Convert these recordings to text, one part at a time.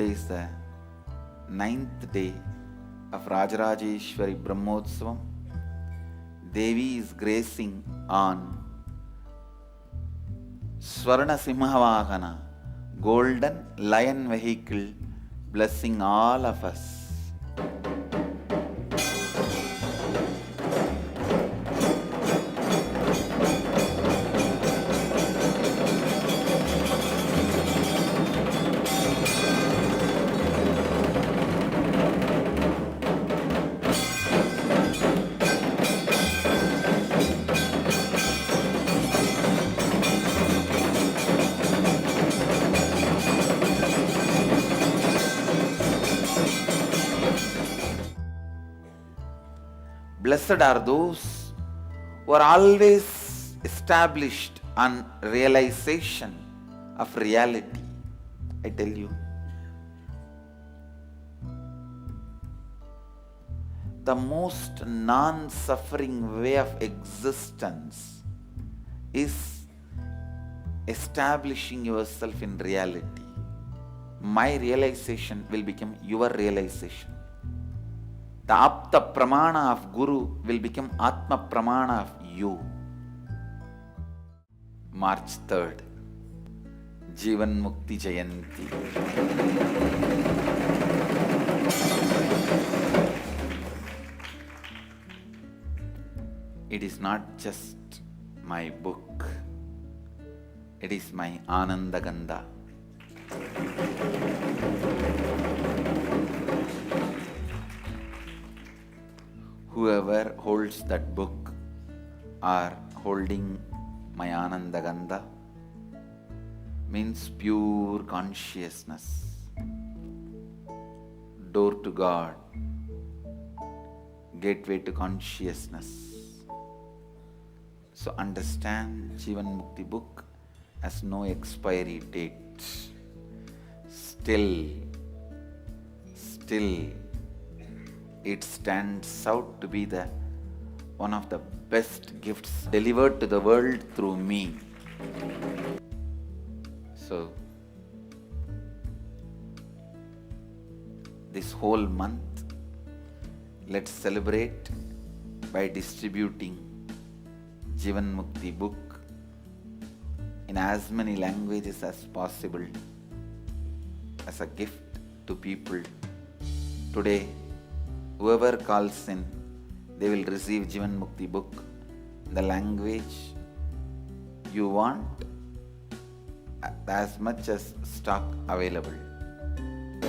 Today is the 9th day of Rajarajeshwari Brahmotsavam. Devi is gracing on Swarna Simhavahana, golden lion vehicle, blessing all of us. Blessed are those who are always established on realization of reality. I tell you, the most non-suffering way of existence is establishing yourself in reality. My realization will become your realization. The Apta Pramana of Guru will become Atma Pramana of you. March 3rd, Jivan Mukti Jayanti. It is not just my book, it is my Ananda Gandha. Whoever holds that book are holding my Ananda Gandha means pure consciousness, door to God, gateway to consciousness. So understand, Jivan Mukti book has no expiry date. Still it stands out to be the one of the best gifts delivered to the world through me. So this whole month, let's celebrate by distributing Jivan Mukti book in as many languages as possible as a gift to people. Today, whoever calls in, they will receive Jivan Mukti book in the language you want, as much as stock available.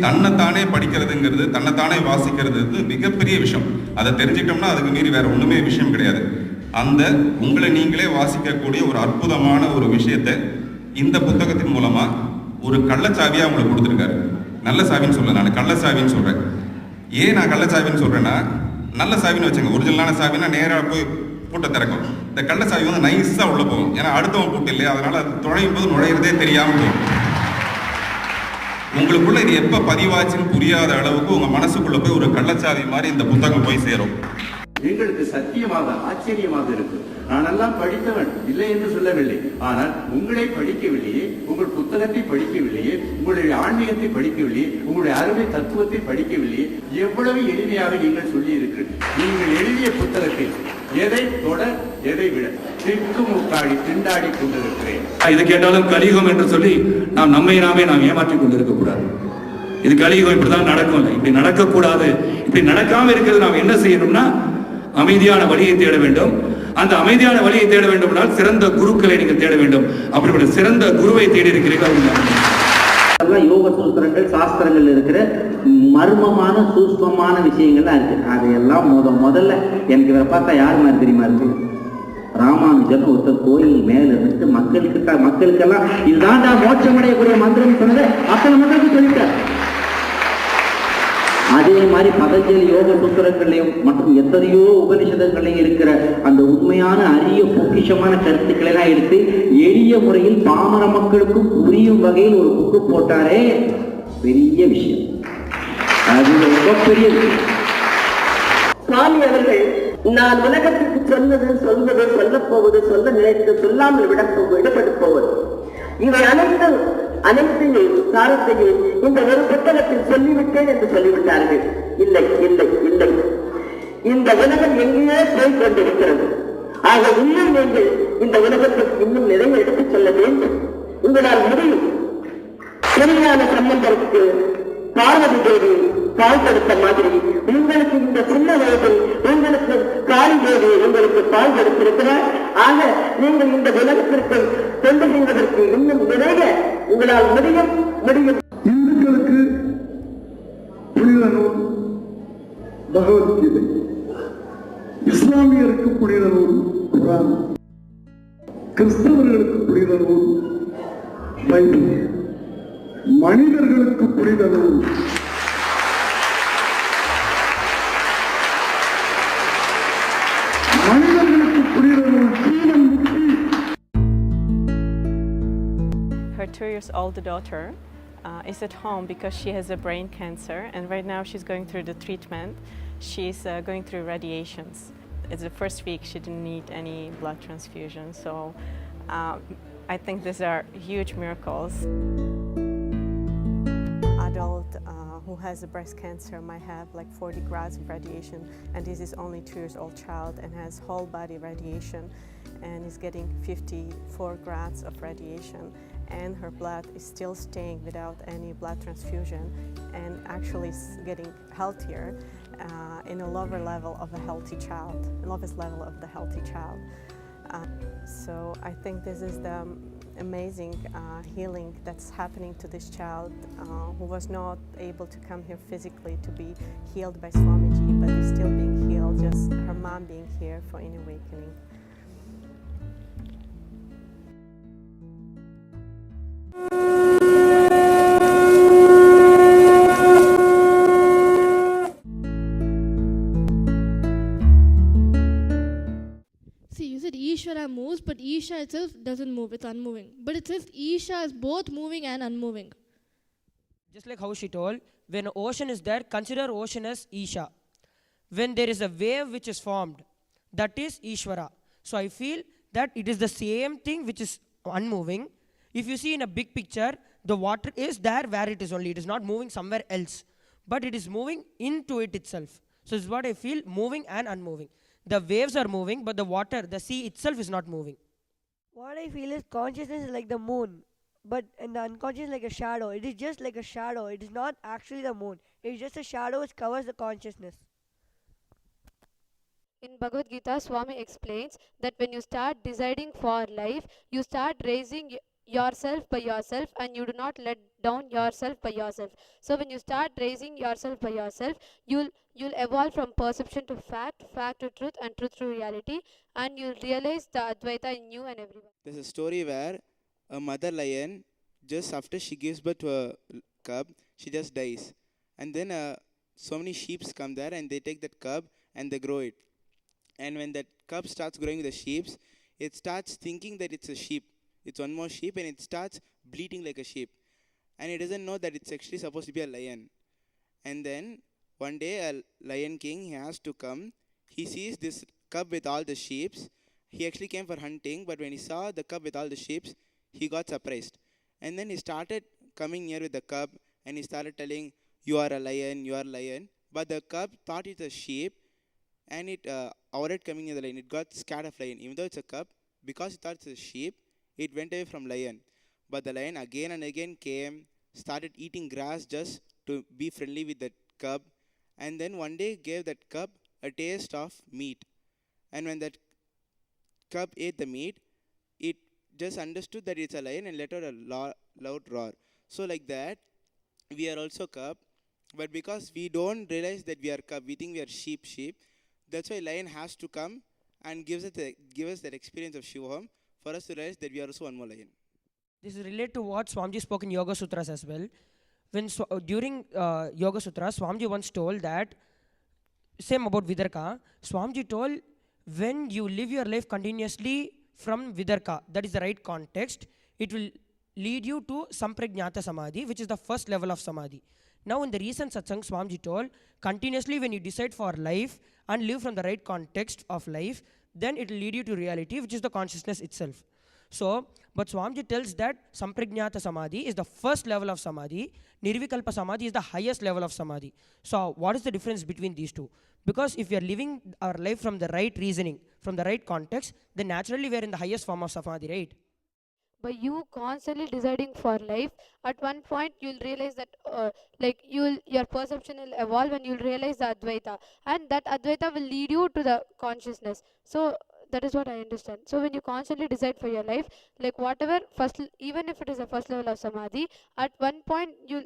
தன்னைத்தானே படிக்கிறதுங்கிறது, தன்னைத்தானே வாசிக்கிறது மிகப்பெரிய விஷயம். அதை தெரிஞ்சிட்டோம்னா அதுக்கு மீறி வேற ஒண்ணுமே விஷயம் கிடையாது. அந்த உங்களை நீங்களே வாசிக்கக்கூடிய ஒரு அற்புதமான ஒரு விஷயத்தை இந்த புத்தகத்தின் மூலமா ஒரு கள்ளச்சாவியா உங்களுக்கு கொடுத்துருக்காரு. நல்ல சாவின்னு சொல்ல, நான் கள்ளச்சாவின்னு சொல்றேன். ஏன் நான் கள்ளச்சாவின்னு சொல்றேன்னா, நல்ல சாவின்னு வச்சுங்க, ஒரிஜினலான சாவின்னா நேராக போய் பூட்டை திறக்கும். இந்த கள்ளச்சாவி வந்து நைஸா உள்ள போகும். ஏன்னா அடுத்தவன் பூட்டு இல்லையா, அதனால அது நுழையும் போது நுழையிறதே தெரியாம போகும். உங்களுக்குள்ள இது எப்ப பதிவாச்சுன்னு புரியாத அளவுக்கு உங்க மனசுக்குள்ள போய் ஒரு கள்ளச்சாவி மாதிரி இந்த புத்தகம் போய் சேரும். எங்களுக்கு சத்தியமாக ஆச்சரியமாக இருக்கு. நானெல்லாம் படித்தவன் இல்லை என்று சொல்லவில்லை. ஆனால் உங்களை படிக்கவில்லையே, உங்கள் புத்தகத்தை படிக்கவில்லையே, உங்களுடைய ஆன்மீகத்தை படிக்கவில்லையே, உங்களுடைய அருமை தத்துவத்தை படிக்கவில்லையே. எவ்வளவு எளிமையாக நீங்கள் சொல்லி இருக்கிறீர்கள். நீங்கள் எழுதிய புத்தகத்தில் எதை தொட எதை விட திக்கு முக்காடி திண்டாடி கொண்டிருக்கிறேன். இது கேட்டாலும் கலியுகம் என்று சொல்லி நம்மை நாமே ஏமாற்றிக் கொண்டிருக்க கூடாது. இது கலியுகம், இப்படிதான் நடக்கும் இல்லை, இப்படி நடக்கக்கூடாது. இப்படி நடக்காம இருக்கிறது நாம் என்ன செய்யணும்னா அமைதியான வழியை தேட வேண்டும். அந்த அமைதியான வழியை தேட வேண்டும் என்றால் சிறந்த குருக்களை நீங்கள் தேட வேண்டும். அப்படிப்பட்ட சிறந்த குருவை தேடி இருக்கிறீர்கள். யோக சூத்திரங்கள் சாஸ்திரங்கள் இருக்கிற மர்மமான சூஷ்மமான விஷயங்கள்லாம் இருக்கு. அதையெல்லாம் முதல்ல எனக்கு இவரை பார்த்தா யார் மாதிரி தெரியுமா இருக்கு? ராமானுஜன் ஒருத்தர் கோயில் மேல இருந்து மக்களுக்கெல்லாம் இதுதான் மோட்சமடையக்கூடிய மந்திரம் சொன்னதை அத்தனை மக்களுக்கு சொல்லிட்டார். அதே மாதிரி பதஞ்சலி யோக சூத்திரங்களையும் மற்றும் எத்தனையோ உபனிஷதங்களையும் இருக்கிற அந்த உண்மையான அரிய பொக்கிஷமான கருத்துக்களை எல்லாம் எடுத்து எளிய முறையில் பாமர மக்களுக்கும் புரியும் வகையில் ஒரு புக்கு போட்டாரே, பெரிய விஷயம். அது ரொம்ப பெரிய விஷயம். சுவாமி அவர்கள் நான் உலகத்துக்கு சொன்னது, சொல்வது, சொல்லப் போவது, சொல்ல நினைத்து சொல்லாமல் விடப்பட்டு போவது, இவை அனைத்தும் அனைத்தையும் சாரத்தையும் இந்த ஒரு புத்தகத்தில் சொல்லிவிட்டேன் என்று சொல்லிவிட்டார்கள். இல்லை இல்லை இல்லை, இந்த உலகம் எங்கேயோ போய் கொண்டிருக்கிறது. ஆக இன்னும் நீங்கள் இந்த உலகத்திற்கு இன்னும் நிறைய எடுத்துச் சொல்ல வேண்டும். உங்களால் முடியும். திருஞான சம்பந்தருக்கு பார்வதி தேவி பால் கொடுத்த மாதிரி உங்களுக்கு இந்த சின்ன வயதில் உங்களுக்கு காளி தேவி உங்களுக்கு பால் கொடுத்திருக்கிறார். ஆக நீங்கள் இந்த உலகத்திற்கு கொண்டு செல்வதற்கு இன்னும் நிறைய உங்களால் முடியும் முடியும். இந்துக்களுக்கு புனித நூல் பகவத்கீதை, இஸ்லாமியருக்கு புனித நூல் குர்ஆன், கிறிஸ்தவர்களுக்கு புனித நூல் பைபிள், மனிதர்களுக்கு புனித நூல் ஜீவன் முக்தி. Her 2 years old daughter is at home because she has a brain cancer, and right now she's going through the treatment. She's going through radiations. It's the first week she didn't need any blood transfusion, so I think these are huge miracles. Adult who has a breast cancer might have like 40 grads of radiation, and this is only 2 years old child and has whole body radiation and is getting 54 grads of radiation, and her blood is still staying without any blood transfusion and actually is getting healthier in a lower level of a healthy child, lowest level of the healthy child. So I think this is the amazing healing that's happening to this child who was not able to come here physically to be healed by Swamiji, but is still being healed, just her mom being here for an awakening. Ishvara moves, but Isha itself doesn't move, it's unmoving. But it says Isha is both moving and unmoving. Just like how she told, when ocean is there, consider ocean as Isha. When there is a wave which is formed, that is Ishvara. So I feel that it is the same thing which is unmoving. If you see in a big picture, the water is there where it is only. It is not moving somewhere else, but it is moving into it itself. So this is what I feel, moving and unmoving. The waves are moving, but the water, the sea itself is not moving. What I feel is consciousness is like the moon, but in the unconscious like a shadow. It is just like a shadow. It is not actually the moon. It is just a shadow which covers the consciousness. In Bhagavad Gita, Swami explains that when you start deciding for life, you start raising yourself by yourself, and you do not let down yourself by yourself. So when you start raising yourself by yourself, you'll evolve from perception to fact, fact to truth, and truth to reality, and you'll realize the Advaita in you and everyone. There's a story where a mother lion, just after she gives birth to a cub, she just dies. And then so many sheep come there and they take that cub and they grow it. And when that cub starts growing with the sheep, it starts thinking that it's a sheep. It's one more sheep, and it starts bleating like a sheep. And it doesn't know that it's actually supposed to be a lion. And then one day a lion king, he has to come. He sees this cub with all the sheep. He actually came for hunting, but when he saw the cub with all the sheep, he got surprised. And then he started coming near with the cub, and he started telling, "You are a lion, you are a lion." But the cub thought it's a sheep, and it avoided coming near the lion. It got scared of lion. Even though it's a cub, because it thought it's a sheep, it went away from lion. But the lion again and again came, started eating grass just to be friendly with that cub, and then one day gave that cub a taste of meat. And when that cub ate the meat, it just understood that it's a lion and let out a loud roar. So like that, we are also cub, but because we don't realize that we are cub, we think we are sheep. That's why lion has to come and give us that experience of Shivoham for us to realize that we are also one more lion. This is related to what Swamiji spoke in Yoga Sutras as well. When during Yoga Sutras, Swamiji once told that, same about Vidarka, Swamiji told, when you live your life continuously from Vidarka, that is the right context, it will lead you to Samprajnata Samadhi, which is the first level of Samadhi. Now in the recent satsang, Swamiji told, continuously when you decide for life and live from the right context of life, then it will lead you to reality, which is the consciousness itself. So, but Swamiji tells that Sampragnata Samadhi is the first level of Samadhi, Nirvikalpa Samadhi is the highest level of Samadhi. So, what is the difference between these two? Because if we are living our life from the right reasoning, from the right context, then naturally we are in the highest form of Samadhi, right? By you constantly deciding for life, at one point you'll realize that your perception will evolve and you'll realize the Advaita, and that Advaita will lead you to the consciousness. So that is what I understand. So when you constantly decide for your life, like whatever even if it is a first level of Samadhi, at one point you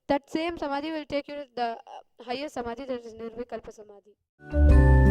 that same Samadhi will take you to the highest Samadhi, that is Nirvikalpa Samadhi.